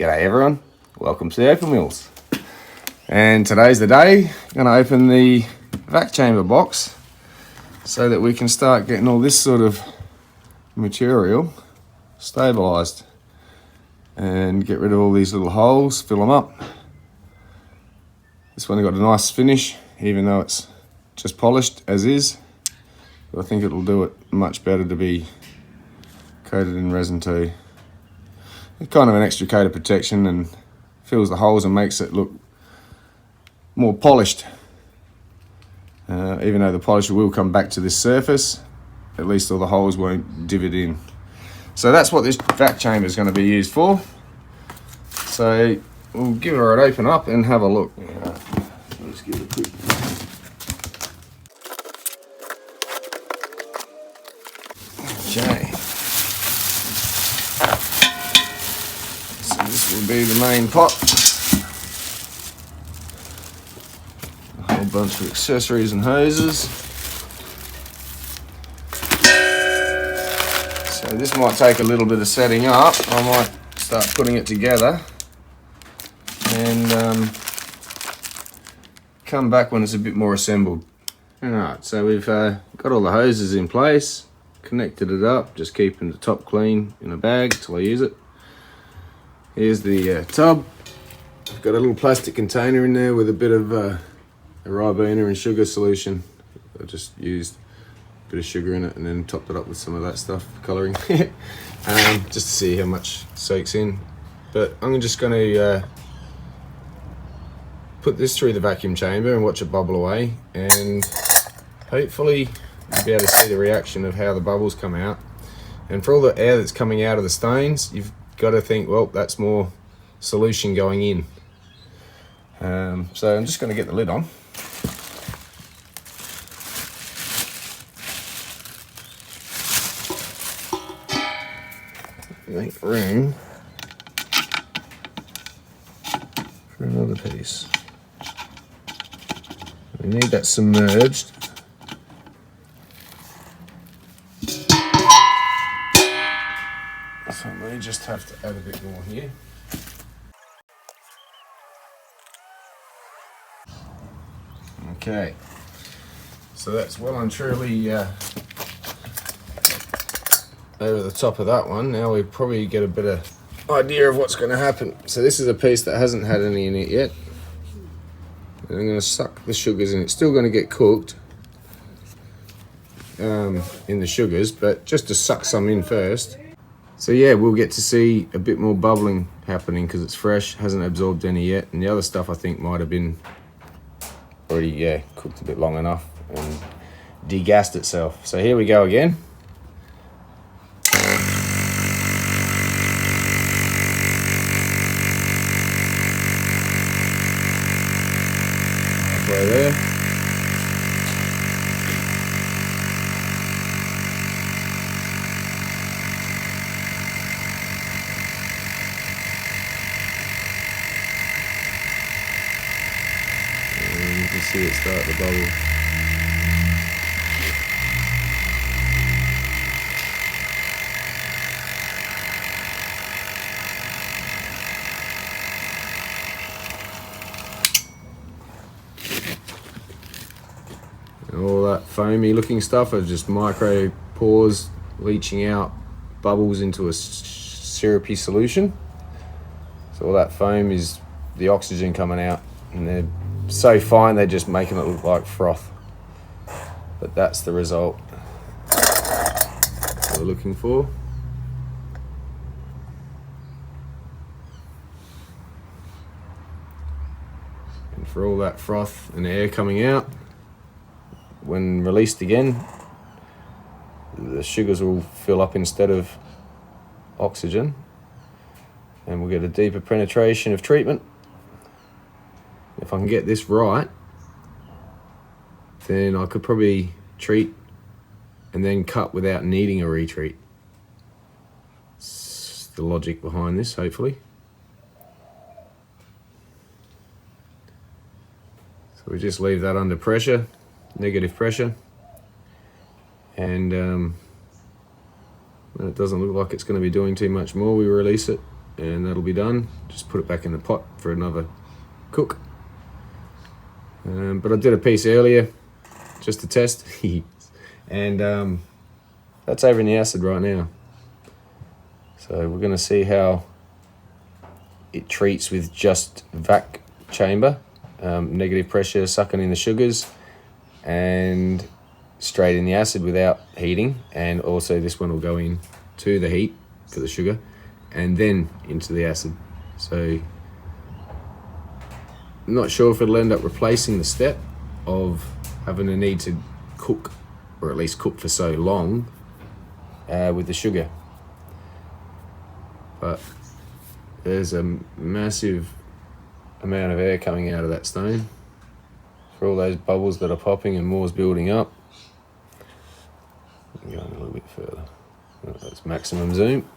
G'day everyone, welcome to the Opal Mills. And today's the day. I'm going to open the vac chamber box so that we can start getting all this sort of material stabilised and get rid of all these little holes, fill them up. This one got a nice finish, even though it's just polished as is. But I think it'll do it much better to be coated in resin too. It's kind of an extra coat of protection and fills the holes and makes it look more polished. Even though the polish will come back to this surface, at least all the holes won't divot in. So that's what this vac chamber is going to be used for. So we'll give her an open up and have a look. Let's give it a quick. Okay. So this will be the main pot. A whole bunch of accessories and hoses. So this might take a little bit of setting up. I might start putting it together and come back when it's a bit more assembled. Alright, so we've got all the hoses in place, connected it up, just keeping the top clean in a bag till I use it. Here's the tub. I've got a little plastic container in there with a bit of a Ribena and sugar solution. I just used a bit of sugar in it and then topped it up with some of that stuff, colouring, just to see how much soaks in. But I'm just going to put this through the vacuum chamber and watch it bubble away, and hopefully you'll be able to see the reaction of how the bubbles come out. And for all the air that's coming out of the stones, you've got to think, well, that's more solution going in. So I'm just going to get the lid on. Make room for another piece. We need that submerged. So I may just have to add a bit more here. Okay, so that's well and truly over the top of that one. Now we probably get a bit of idea of what's going to happen. So this is a piece that hasn't had any in it yet. And I'm going to suck the sugars in. It's still going to get cooked in the sugars, but just to suck some in first. So yeah, we'll get to see a bit more bubbling happening because it's fresh, hasn't absorbed any yet. And the other stuff I think might have been already, cooked a bit long enough and degassed itself. So here we go again. Halfway there. You can see it start to bubble. And all that foamy looking stuff are just micro pores leaching out bubbles into a syrupy solution. So all that foam is the oxygen coming out, and they're so fine they're just making it look like froth. But that's the result that we're looking for. And for all that froth and air coming out, when released again, the sugars will fill up instead of oxygen, and we'll get a deeper penetration of treatment. If I can get this right, then I could probably treat and then cut without needing a retreat. It's the logic behind this, hopefully. So we just leave that under pressure, negative pressure, and when it doesn't look like it's going to be doing too much more, we release it and that'll be done. Just put it back in the pot for another cook. But I did a piece earlier just to test, and that's over in the acid right now. So we're going to see how it treats with just vac chamber, negative pressure sucking in the sugars, and straight in the acid without heating. And also this one will go in to the heat for the sugar and then into the acid. So I'm not sure if it'll end up replacing the step of having a need to cook, or at least cook for so long with the sugar. But there's a massive amount of air coming out of that stone for all those bubbles that are popping and more's building up. Going a little bit further. That's maximum zoom.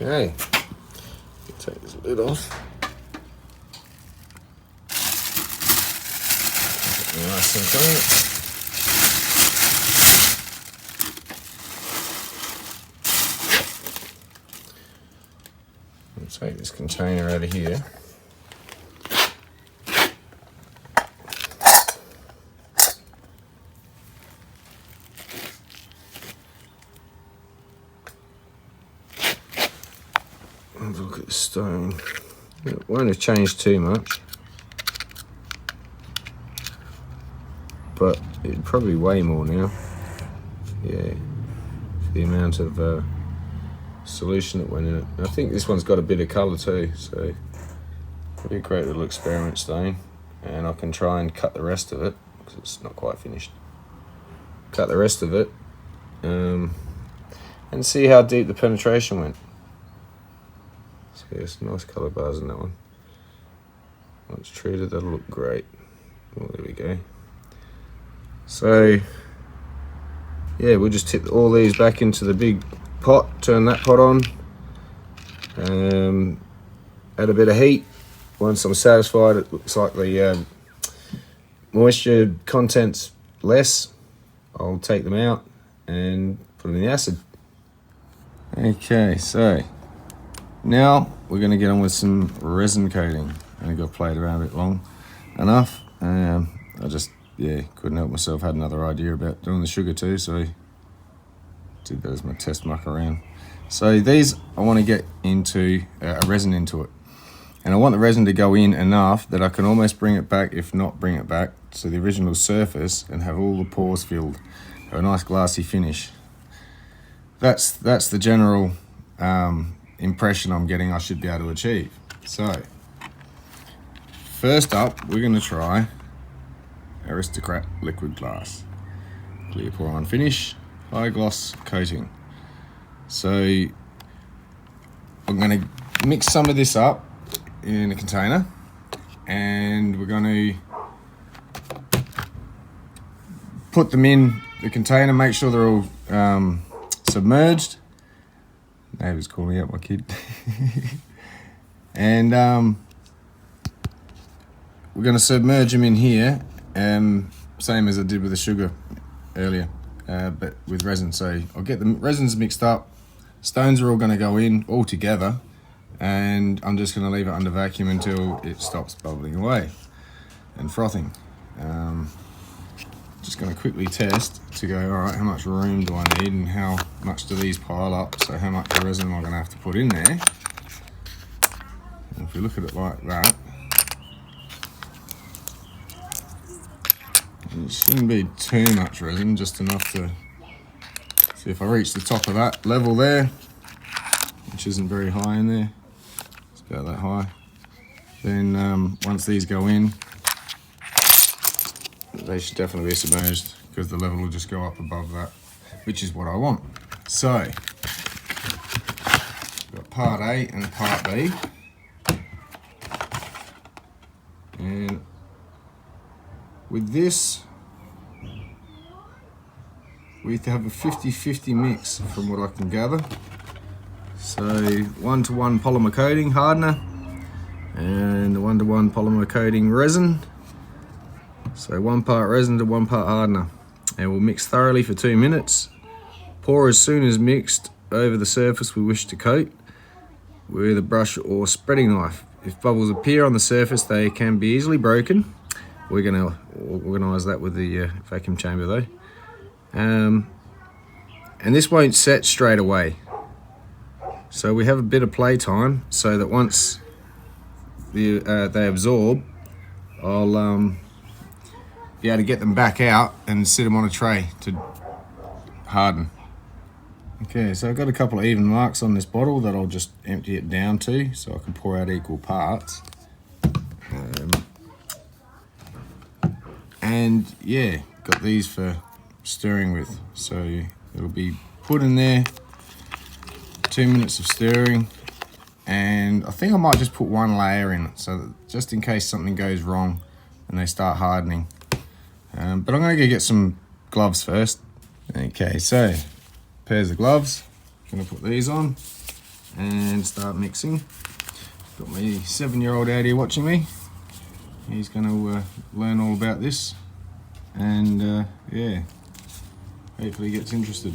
Okay, take this lid off. Nice and clean. I'll take this container out of here. Look at the stone. It won't have changed too much, but it'd probably weigh more now. Yeah, the amount of solution that went in it. I think this one's got a bit of colour too, so it'll be a great little experiment stone. And I can try and cut the rest of it because it's not quite finished. Cut the rest of it and see how deep the penetration went. Yes, nice colour bars in that one. Once treated, that'll look great. Well, there we go. So, yeah, we'll just tip all these back into the big pot, turn that pot on, add a bit of heat. Once I'm satisfied it looks like the moisture content's less, I'll take them out and put them in the acid. Okay, so now we're going to get on with some resin coating. I only got played around a bit long enough. I just, couldn't help myself. Had another idea about doing the sugar too, so did that as my test muck around. So these, I want to get into a resin into it. And I want the resin to go in enough that I can almost bring it back, if not bring it back, to the original surface and have all the pores filled. A nice glassy finish. That's the general impression I'm getting I should be able to achieve. So first up, we're going to try Aristocrat liquid glass, clear pour on finish, high gloss coating. So I'm going to mix some of this up in a container, and we're going to put them in the container, make sure they're all submerged. Neighbour's calling out my kid. And we're going to submerge them in here, same as I did with the sugar earlier, but with resin. So I'll get the resins mixed up, stones are all going to go in all together, and I'm just going to leave it under vacuum until it stops bubbling away and frothing. Just going to quickly test to go, all right, how much room do I need and how much do these pile up? So how much resin am I going to have to put in there? And if we look at it like that, it shouldn't be too much resin, just enough to see if I reach the top of that level there, which isn't very high in there. It's about that high. Then once these go in, they should definitely be submerged because the level will just go up above that, which is what I want. So, we've got part A and part B. And with this, we have a 50-50 mix from what I can gather. So 1-to-1 polymer coating hardener and 1-to-1 polymer coating resin. So 1 part resin to 1 part hardener. And we'll mix thoroughly for 2 minutes. Pour as soon as mixed over the surface we wish to coat with a brush or spreading knife. If bubbles appear on the surface, they can be easily broken. We're going to organise that with the vacuum chamber though. And this won't set straight away. So we have a bit of play time so that once they absorb, I'll be able to get them back out and sit them on a tray to harden. Okay, so I've got a couple of even marks on this bottle that I'll just empty it down to so I can pour out equal parts. And yeah, got these for stirring with. So it'll be put in there, 2 minutes of stirring, and I think I might just put 1 layer in it so that just in case something goes wrong and they start hardening. But I'm going to go get some gloves first. Okay, so pairs of gloves. Going to put these on and start mixing. Got my 7-year-old out here watching me. He's going to learn all about this, and yeah, hopefully he gets interested.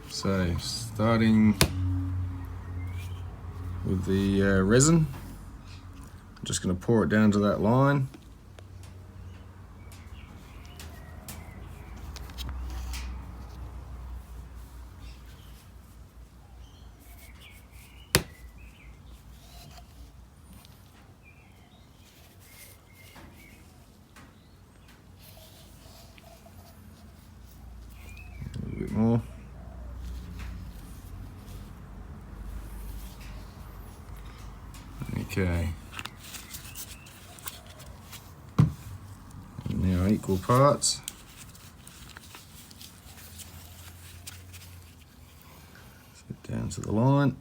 So starting with the resin, I'm just going to pour it down to that line. A bit more. Okay. And now equal parts. Sit down to the line.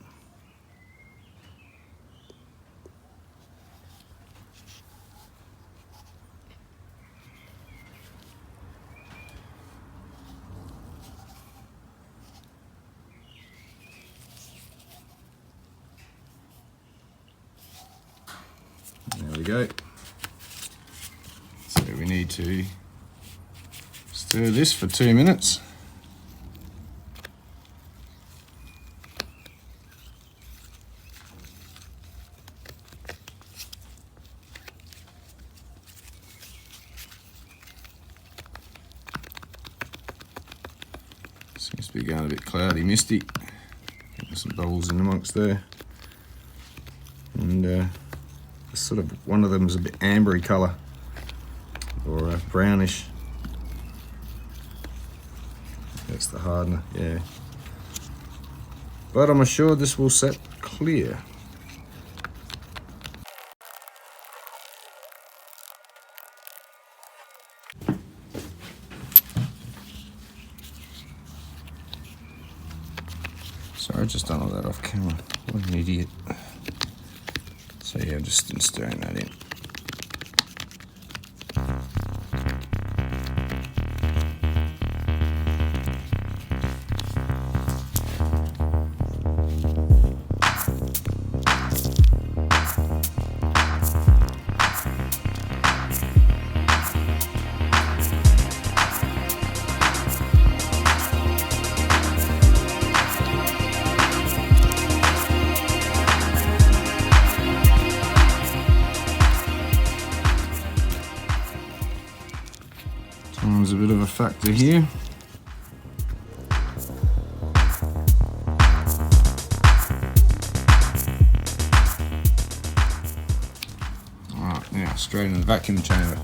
There we go. So we need to stir this for 2 minutes. Seems to be going a bit cloudy, misty. There's some bubbles in amongst there. And sort of one of them is a bit ambery colour or brownish. That's the hardener, yeah. But I'm assured this will set clear. Sorry, I just done all that off camera. What an idiot. So yeah, I'm just stirring that in. Time's a bit of a factor here. Alright, now straight in the vacuum chamber.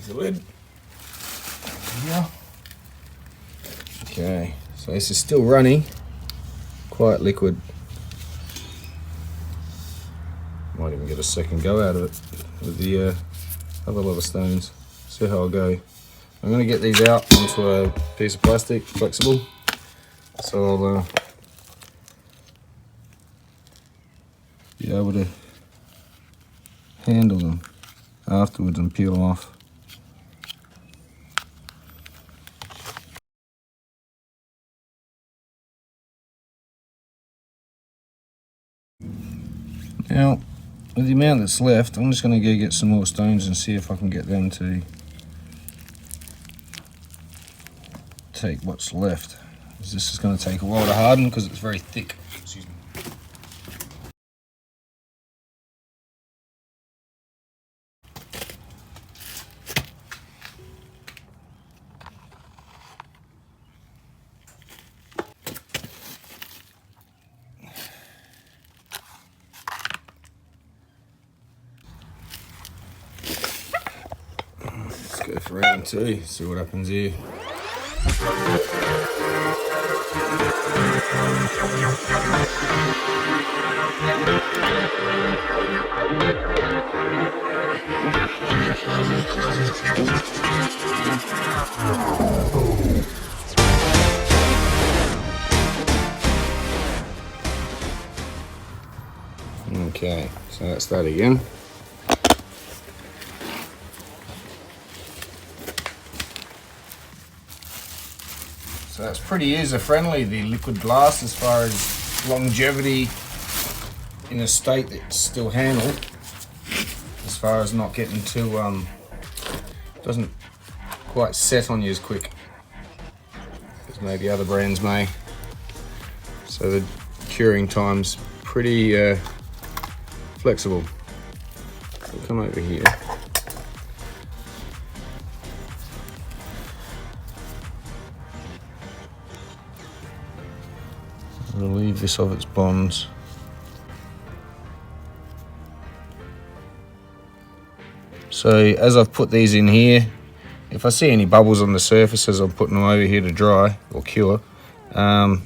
the lid. Yeah. Okay, so this is still runny, quite liquid. Might even get a second go out of it with the other lot of stones. See how I go. I'm going to get these out onto a piece of plastic, flexible, so I'll be able to handle them afterwards and peel them off. Now, with the amount that's left, I'm just going to go get some more stones and see if I can get them to take what's left. This is going to take a while to harden because it's very thick. Excuse me. Let's go for round 2, see what happens here. Okay, so that's that again. So that's pretty user friendly, the liquid glass, as far as longevity in a state that's still handled, as far as not getting too doesn't quite set on you as quick as maybe other brands may. So the curing time's pretty flexible. So come over here. Relieve this of its bonds. So as I've put these in here, if I see any bubbles on the surface as I'm putting them over here to dry or cure, I'm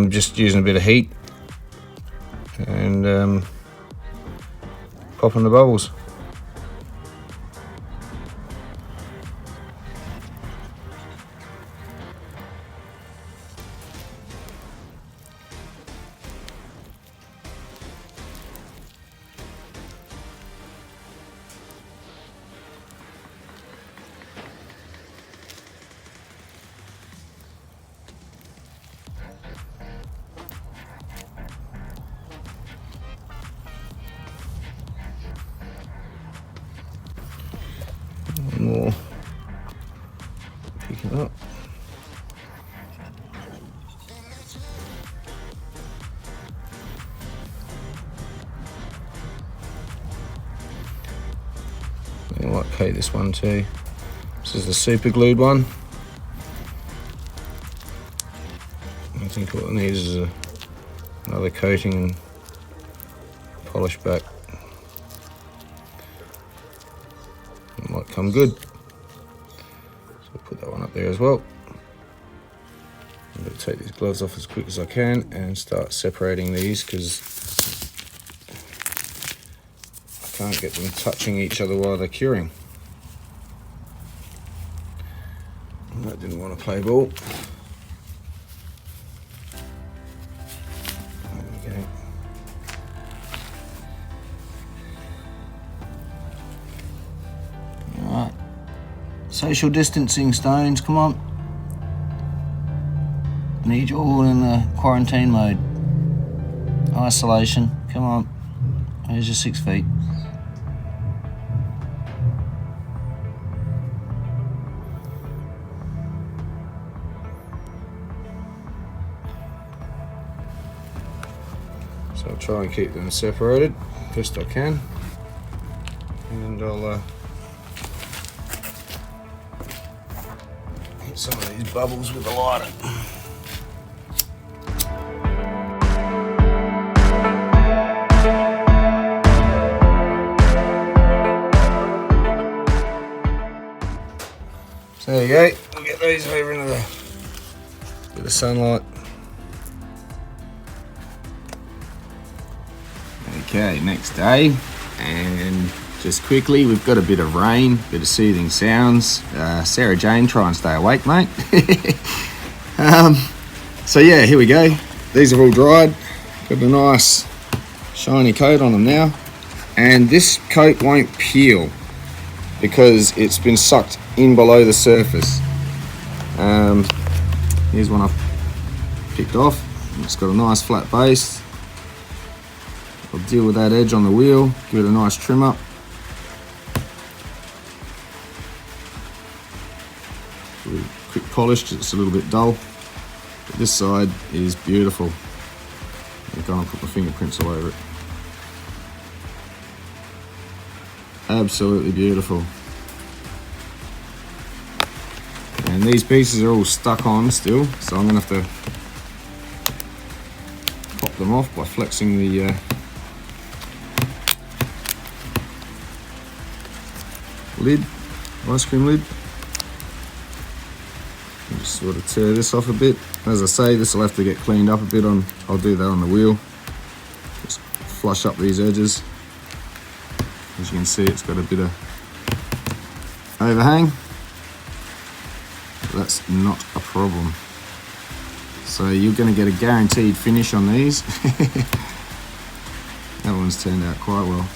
just using a bit of heat and popping the bubbles. More picking up. I might pay this one too. This is the super glued one. I think what it needs is another coating and polish back. It might come good. So I'll put that one up there as well. I'm going to take these gloves off as quick as I can and start separating these because I can't get them touching each other while they're curing. I didn't want to play ball. There we go. Alright. Social distancing stones, come on. Need you all in the quarantine mode. Isolation, come on. There's your 6 feet. So I'll try and keep them separated best I can, and I'll hit some of these bubbles with a lighter. you go. We'll get these over into the bit of sunlight. Okay, next day, and just quickly, we've got a bit of rain, bit of soothing sounds. Sarah Jane, try and stay awake, mate. So yeah, here we go. These are all dried. Got a nice shiny coat on them now, and this coat won't peel because it's been sucked in below the surface. Here's one I've picked off. It's got a nice flat base. I'll deal with that edge on the wheel, give it a nice trim up. Quick polish because it's a little bit dull. But this side is beautiful. I'm going to put my fingerprints all over it. Absolutely beautiful. And these pieces are all stuck on still, so I'm going to have to pop them off by flexing the lid, ice cream lid. And just sort of tear this off a bit. As I say, this will have to get cleaned up a bit on. I'll do that on the wheel. Just flush up these edges. As you can see, it's got a bit of overhang. That's not a problem. So you're going to get a guaranteed finish on these. That one's turned out quite well.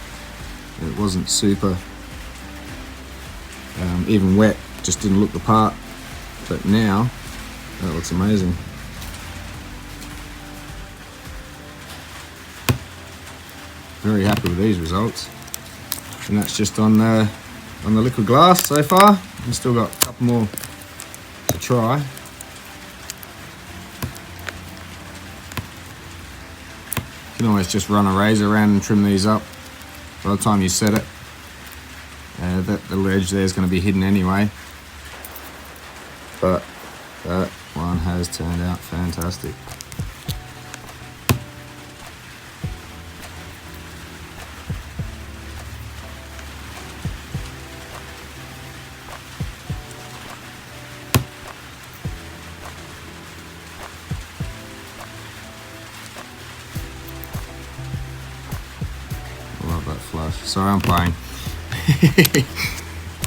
It wasn't super even wet, just didn't look the part. But now that looks amazing. Very happy with these results. And that's just on the liquid glass so far. We've still got a couple more to try. You can always just run a razor around and trim these up. By the time you set it, that little edge there is going to be hidden anyway. But that one has turned out fantastic. Love that flush. Sorry, I'm playing.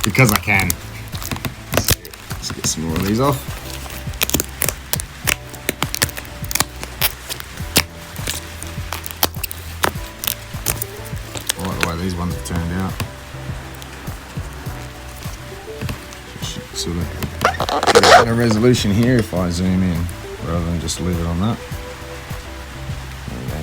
Because I can. Let's get some more of these off. I like the way these ones have turned out. Sort of get a better resolution here if I zoom in, rather than just leave it on that. There we go.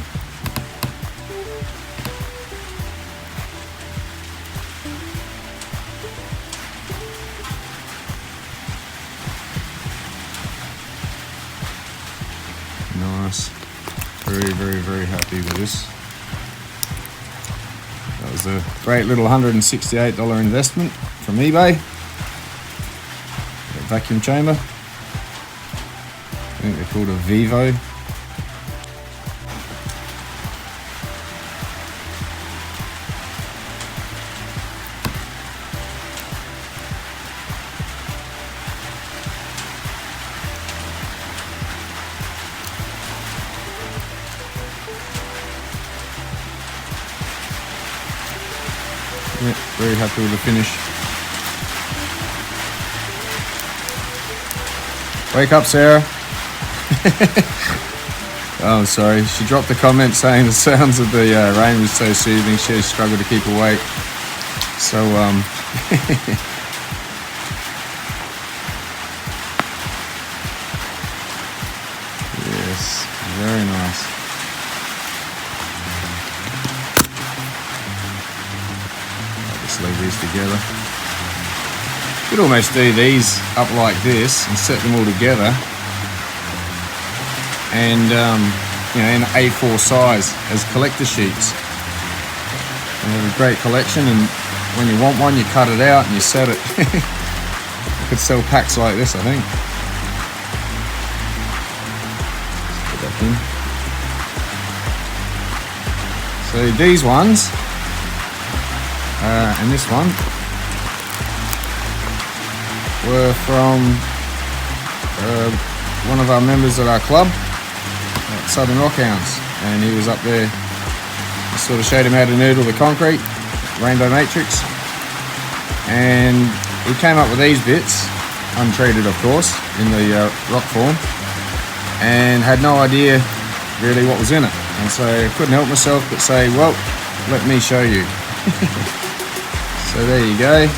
Nice. Very, very, very happy with this. That was a great little $168 investment from eBay. A vacuum chamber. I think they're called a Vivo. Yeah, very happy with the finish. Wake up, Sarah. Oh, sorry. She dropped a comment saying the sounds of the rain was so soothing. She struggled to keep awake. So, yes, very nice. Leave these together. You could almost do these up like this and set them all together, and you know, in A4 size as collector sheets. And have a great collection, and when you want one, you cut it out and you set it. You could sell packs like this, I think. Let's put that in. So these ones. And this one, were from one of our members at our club at Southern Rockhounds, and he was up there. I sort of showed him how to noodle the concrete, rainbow matrix, and he came up with these bits, untreated of course, in the rock form, and had no idea really what was in it, and so I couldn't help myself but say, well, let me show you. So there you go.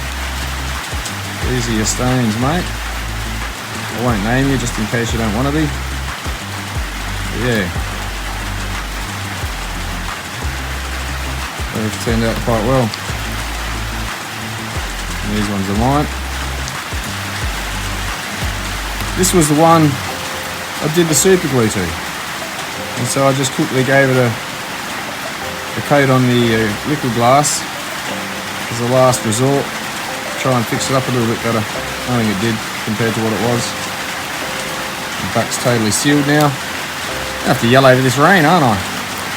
These are your stones, mate. I won't name you just in case you don't want to be. But yeah. They've turned out quite well. And these ones are mine. This was the one I did the super glue to. And so I just quickly gave it a coat on the liquid glass as a last resort. Try and fix it up a little bit better. I think it did compared to what it was. The back's totally sealed now. I have to yell over this rain, aren't I?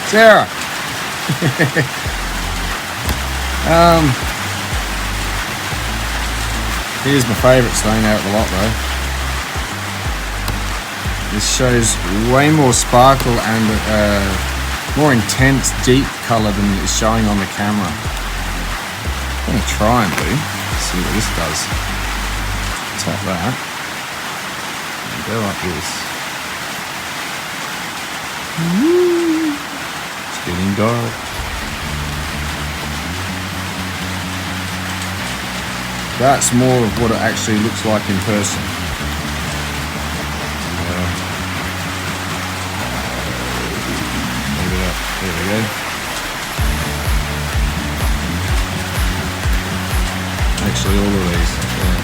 Sarah! Here's my favourite stone out of the lot though. This shows way more sparkle and more intense, deep colour than is showing on the camera. I'm going to try and do. See what this does. Tap that. And go like this. It's getting dark. That's more of what it actually looks like in person. Leave it up. There we go. Actually, all of these. Yeah.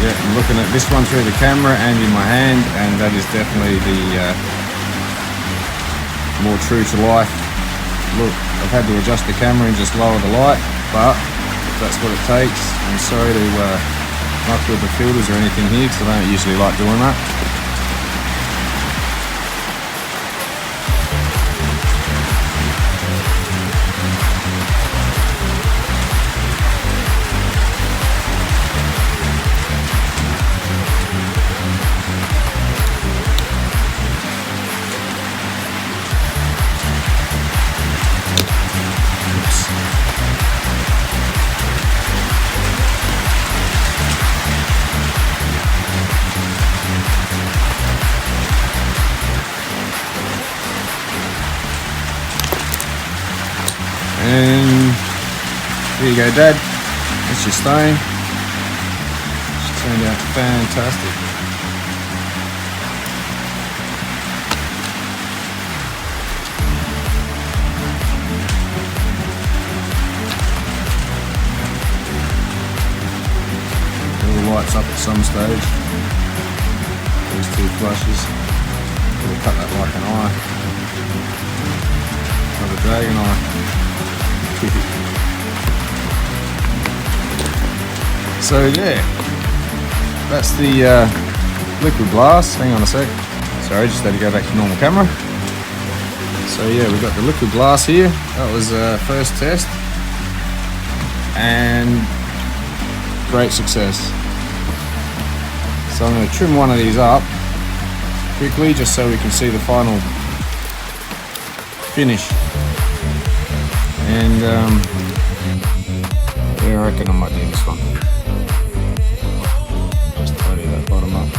Yeah, I'm looking at this one through the camera and in my hand, and that is definitely the more true to life look. I've had to adjust the camera and just lower the light, but if that's what it takes. I'm sorry to muck with the filters or anything here, because I don't usually like doing that. And there you go, Dad. That's your stone. It's turned out fantastic. It all lights up at some stage. Those two flushes. We'll cut that like an eye. Like a dragon eye. So yeah, that's the liquid glass. Hang on a sec. Sorry, just had to go back to normal camera. So yeah, we've got the liquid glass here. That was first test, and great success. So I'm going to trim one of these up quickly, just so we can see the final finish. And yeah, I reckon I might do this one. Just tidy that bottom up.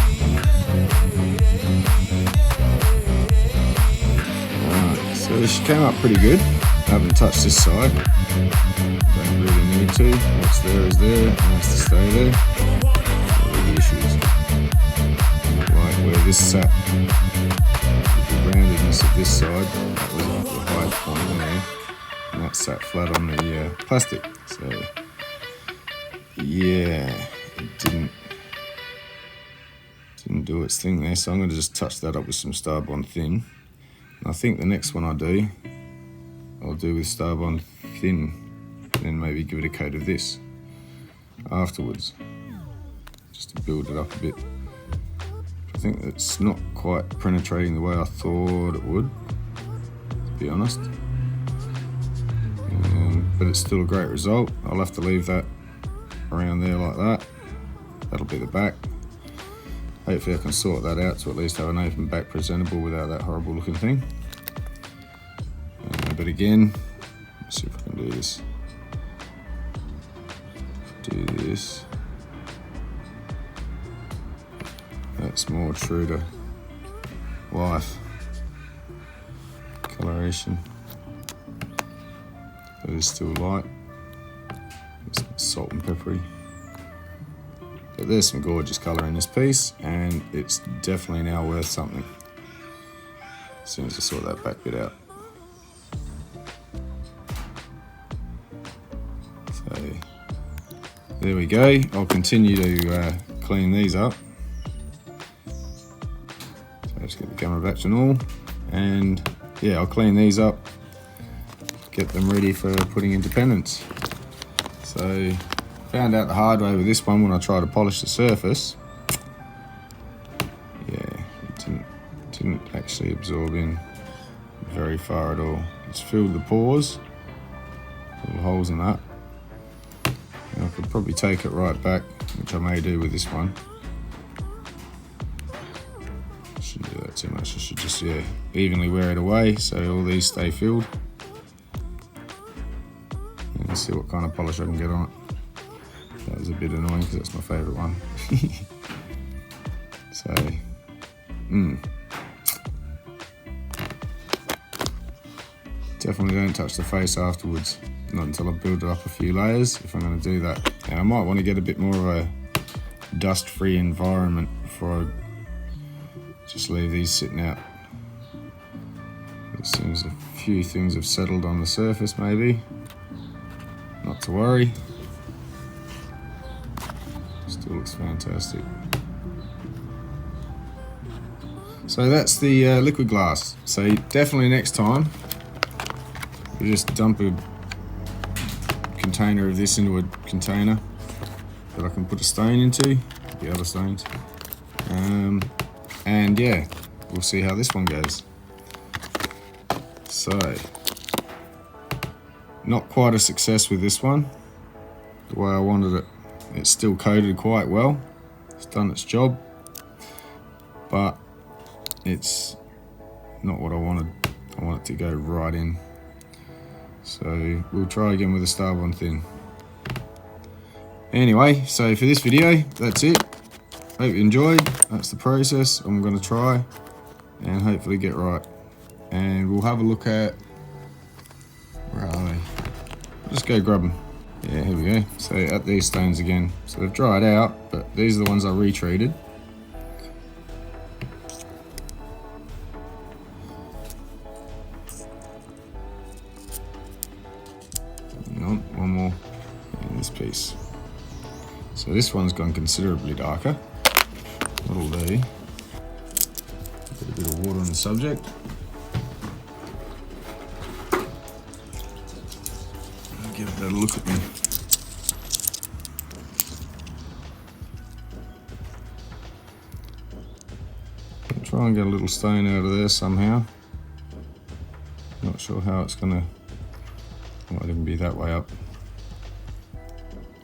Alright, so this came up pretty good. I haven't touched this side. Don't really need to. What's there is there. It has to stay there. What are the issues? Like where this sat, the roundedness of this side, that was like the high point there. And that sat flat on the plastic, so yeah, it didn't do its thing there. So I'm going to just touch that up with some Starbond thin. And I think the next one I'll do with Starbond thin then maybe give it a coat of this afterwards, just to build it up a bit. I think it's not quite penetrating the way I thought it would, to be honest. But it's still a great result. I'll have to leave that around there like that. That'll be the back. Hopefully I can sort that out to at least have an open back presentable without that horrible looking thing. But again, let's see if I can do this. Do this. That's more true to life. Coloration. That is still light. It's salt and peppery. But there's some gorgeous colour in this piece, and it's definitely now worth something. As soon as I sort that back bit out. So there we go. I'll continue to clean these up. So just get the camera back to normal, and yeah, I'll clean these up, get them ready for putting into pendants. So found out the hard way with this one when I tried to polish the surface. Yeah, it didn't actually absorb in very far at all. It's filled the pores, little holes in that. And I could probably take it right back, which I may do with this one. Shouldn't do that too much. I should just, yeah, evenly wear it away so all these stay filled. And let's see what kind of polish I can get on it. That was a bit annoying because that's my favourite one. So, definitely don't touch the face afterwards. Not until I build it up a few layers, if I'm going to do that. And I might want to get a bit more of a dust-free environment before I just leave these sitting out. As soon as a few things have settled on the surface, maybe. Not to worry. Still looks fantastic. So that's the liquid glass. So definitely next time, you just dump a container of this into a container that I can put a stain into, the other stones. And yeah, we'll see how this one goes. So, not quite a success with this one, the way I wanted it. It's still coated quite well, it's done its job, but it's not what I wanted. I want it to go right in. So we'll try again with the Starbond thin. Anyway, so for this video, that's it. Hope you enjoyed. That's the process I'm going to try and hopefully get right. And we'll have a look at, where are they? I'll just go grab them. Yeah, here we go. So at these stones again. So they've dried out, but these are the ones I retreated. One more in this piece. So this one's gone considerably darker. What'll do, put a bit of water on the subject. I'll get a better look at me. I'll try and get a little stain out of there somehow. Not sure how it's gonna, might even be that way up.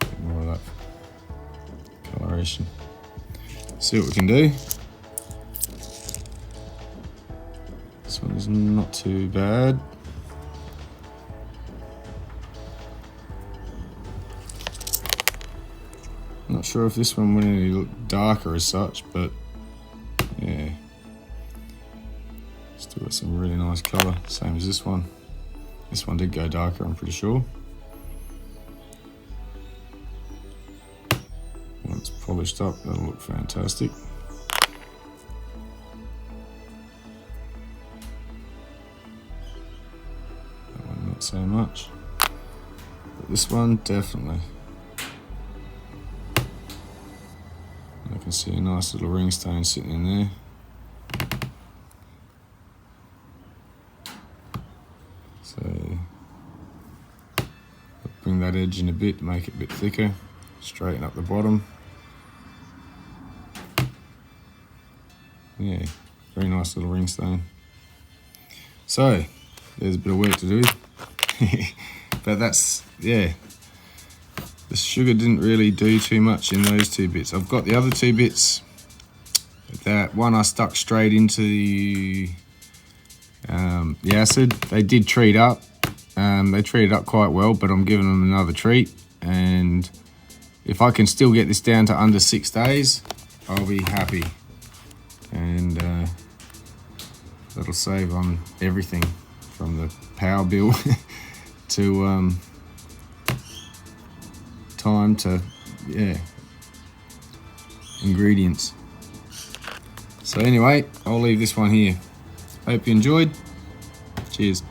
Get more of that coloration. See what we can do. This one is not too bad. Not sure if this one went any darker as such, but yeah. Still got some really nice colour, same as this one. This one did go darker, I'm pretty sure. Once polished up, that'll look fantastic. That one not so much. But this one, definitely. I can see a nice little ring stone sitting in there. So, I'll bring sand that edge in a bit, make it a bit thicker, straighten up the bottom. Yeah, very nice little ring stone. So there's a bit of work to do. But that's, yeah, the sugar didn't really do too much in those two bits. I've got the other two bits. That one I stuck straight into the acid. They did treat up. They treated up quite well, but I'm giving them another treat. And if I can still get this down to under 6 days, I'll be happy. And that'll save on everything from the power bill to time to, yeah, ingredients. So anyway, I'll leave this one here. Hope you enjoyed. Cheers.